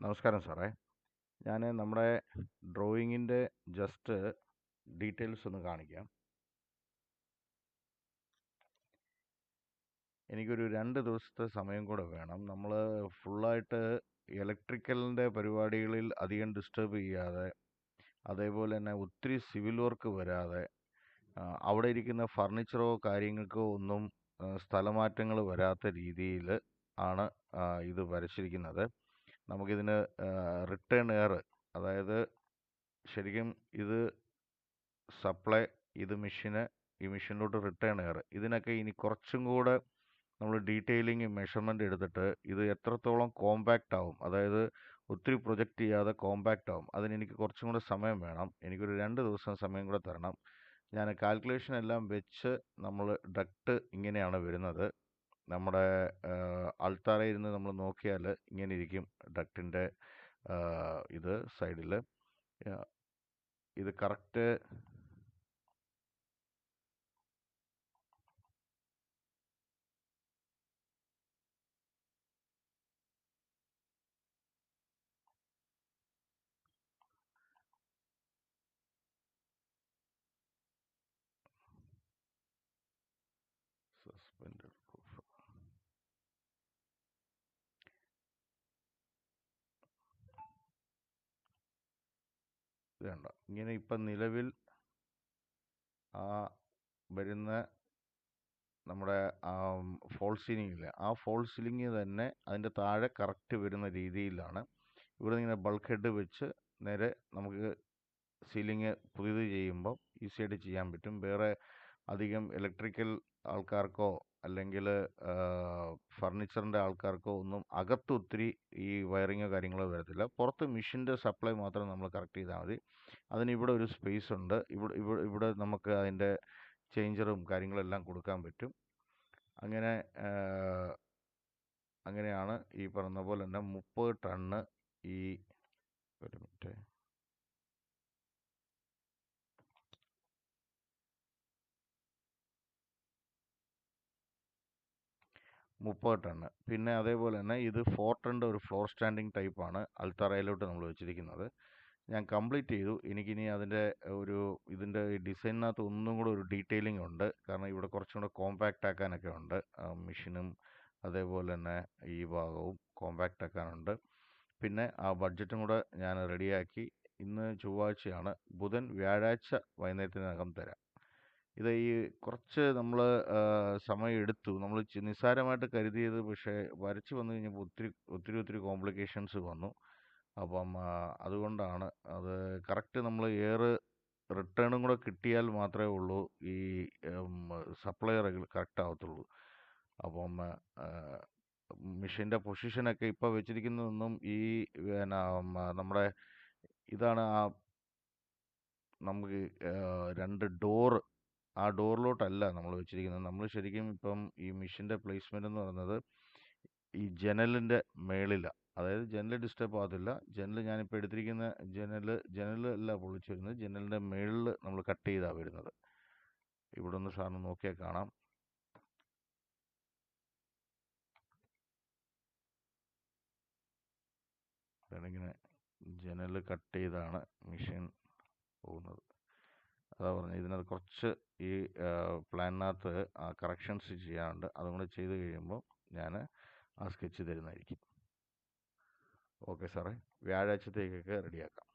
നമസ്കാരം സാറേ. ഞാൻ നമ്മുടെ ഡ്രോയിങ്ങിൻ്റെ ജസ്റ്റ് ഡീറ്റെയിൽസ് ഒന്ന് കാണിക്കാം. എനിക്കൊരു 2 ദിവസത്തെ സമയം കൂടെ വേണം. നമ്മൾ ഫുള്ളായിട്ട് ഇലക്ട്രിക്കലിൻ്റെ പരിപാടികളിൽ അധികം ഡിസ്റ്റർബ് ചെയ്യാതെ, അതേപോലെ തന്നെ ഒത്തിരി സിവിൽ വർക്ക് വരാതെ, അവിടെ ഇരിക്കുന്ന ഫർണിച്ചറോ കാര്യങ്ങൾക്കോ ഒന്നും സ്ഥലമാറ്റങ്ങൾ വരാത്ത രീതിയിൽ ആണ് ഇത് വരച്ചിരിക്കുന്നത്. നമുക്കിതിന് റിട്ടേൺ എയർ, അതായത് ശരിക്കും ഇത് സപ്ലൈ, ഇത് മെഷീന്, ഈ മെഷീനിലോട്ട് റിട്ടേൺ എയർ, ഇതിനൊക്കെ ഇനി കുറച്ചും കൂടെ നമ്മൾ ഡീറ്റെയിലിംഗ് മെഷർമെൻ്റ് എടുത്തിട്ട് ഇത് എത്രത്തോളം കോമ്പാക്റ്റ് ആവും, അതായത് ഒത്തിരി പ്രൊജക്റ്റ് ചെയ്യാതെ കോമ്പാക്റ്റ് ആവും, അതിന് എനിക്ക് കുറച്ചും കൂടെ സമയം വേണം. എനിക്കൊരു 2 ദിവസം സമയം കൂടെ തരണം. ഞാൻ കാൽക്കുലേഷൻ എല്ലാം വെച്ച് നമ്മൾ ഡക്റ്റ് ഇങ്ങനെയാണ് വരുന്നത്. നമ്മുടെ അൾത്താറയിൽ നിന്ന് നമ്മൾ നോക്കിയാൽ ഇങ്ങനെ ഇരിക്കും ഡക്റ്റിൻ്റെ ഇത് സൈഡിൽ. ഇത് കറക്റ്റ് സസ്പെൻഡഡ് പ്രൂഫ്. ഇത് കണ്ടോ, ഇങ്ങനെ ഇപ്പം നിലവിൽ ആ വരുന്ന നമ്മുടെ ഫോൾ സീലിംഗ് ഇല്ലേ, ആ ഫോൾ സീലിംഗ് തന്നെ അതിൻ്റെ താഴെ കറക്റ്റ് വരുന്ന രീതിയിലാണ്. ഇവിടെ ഇങ്ങനെ ബൾക്ക് ഹെഡ് വെച്ച് നേരെ നമുക്ക് സീലിംഗ് പുതിയത് ചെയ്യുമ്പോൾ ഈസി ആയിട്ട് ചെയ്യാൻ പറ്റും. വേറെ അധികം ഇലക്ട്രിക്കൽ ആൾക്കാർക്കോ അല്ലെങ്കിൽ ഫർണിച്ചറിൻ്റെ ആൾക്കാർക്കോ ഒന്നും അകത്ത് ഒത്തിരി ഈ വയറിങ്ങോ കാര്യങ്ങളോ വരത്തില്ല. പുറത്ത് മെഷീൻ്റെ സപ്ലൈ മാത്രം നമ്മൾ കറക്റ്റ് ചെയ്താൽ മതി. അതിന് ഇവിടെ ഒരു സ്പേസ് ഉണ്ട്. ഇവിടെ നമുക്ക് അതിൻ്റെ ചേഞ്ചറും കാര്യങ്ങളെല്ലാം കൊടുക്കാൻ പറ്റും. അങ്ങനെ അങ്ങനെയാണ് ഈ പറഞ്ഞ പോലെ തന്നെ 30 ടണ്ണ് ഈ ഒരു മിനിറ്റ് 30 ടണ്ണ്. പിന്നെ അതേപോലെ തന്നെ ഇത് 4 ടണ്ണിൻ്റെ ഒരു ഫ്ലോർ സ്റ്റാൻഡിങ് ടൈപ്പാണ് അൾത്താറയിലോട്ട് നമ്മൾ വെച്ചിരിക്കുന്നത്. ഞാൻ കംപ്ലീറ്റ് ചെയ്തു. എനിക്കിനി അതിൻ്റെ ഇതിൻ്റെ ഡിസൈനിനകത്ത് ഒന്നും കൂടെ ഒരു ഡീറ്റെയിലിംഗ് ഉണ്ട്. കാരണം ഇവിടെ കുറച്ചും കൂടെ കോമ്പാക്റ്റ് ആക്കാനൊക്കെ ഉണ്ട്. മെഷീനും അതേപോലെ തന്നെ ഈ ഭാഗവും കോമ്പാക്റ്റ് ആക്കാനുണ്ട്. പിന്നെ ആ ബഡ്ജറ്റും കൂടെ ഞാൻ റെഡിയാക്കി. ഇന്ന് ചൊവ്വാഴ്ചയാണ്, ബുധൻ വ്യാഴാഴ്ച വൈകുന്നേരത്തിനകം തരാം. ഇത് ഈ കുറച്ച് നമ്മൾ സമയം എടുത്തു. നമ്മൾ നിസ്സാരമായിട്ട് കരുതിയത്, പക്ഷേ വരച്ച് വന്നു കഴിഞ്ഞപ്പോൾ ഒത്തിരി കോംപ്ലിക്കേഷൻസ് വന്നു. അപ്പം അതുകൊണ്ടാണ് അത് കറക്റ്റ് നമ്മൾ എയർ റിട്ടേണും കൂടെ കിട്ടിയാൽ മാത്രമേ ഉള്ളൂ ഈ സപ്ലൈ കറക്റ്റ് ആവത്തുള്ളൂ. അപ്പം മെഷീൻ്റെ പൊസിഷനൊക്കെ ഇപ്പോൾ വെച്ചിരിക്കുന്നതൊന്നും ഈ പിന്നെ നമ്മുടെ ഇതാണ് നമുക്ക് 2 ഡോറ്, ആ ഡോറിലോട്ടല്ല നമ്മൾ വെച്ചിരിക്കുന്നത്. നമ്മൾ ശരിക്കും ഇപ്പം ഈ മെഷീൻ്റെ പ്ലേസ്മെൻ്റ് എന്ന് പറയുന്നത് ഈ ജനലിൻ്റെ മേളിലാണ്. അതായത് ജനൽ ഡിസ്റ്റർബ് ആകത്തില്ല. ഞാനിപ്പോൾ എടുത്തിരിക്കുന്ന ജനലല്ല പൊളിച്ച് വരുന്നത്, ജനലിൻ്റെ മേളിൽ നമ്മൾ കട്ട് ചെയ്താണ് വരുന്നത്. ഇവിടെ ഒന്ന് സാറിന് നോക്കിയാൽ കാണാം. ഇങ്ങനെ ജനൽ കട്ട് ചെയ്താണ് മെഷീൻ പോകുന്നത്. അതാ പറഞ്ഞത്, ഇതിനകത്ത് കുറച്ച് ഈ പ്ലാനിനകത്ത് കറക്ഷൻസ് ചെയ്യാനുണ്ട്. അതും കൂടെ ചെയ്ത് കഴിയുമ്പോൾ ഞാൻ ആ സ്കെച്ച് തരുന്നതായിരിക്കും. ഓക്കെ സാറേ, വ്യാഴാഴ്ചത്തേക്കൊക്കെ റെഡിയാക്കാം.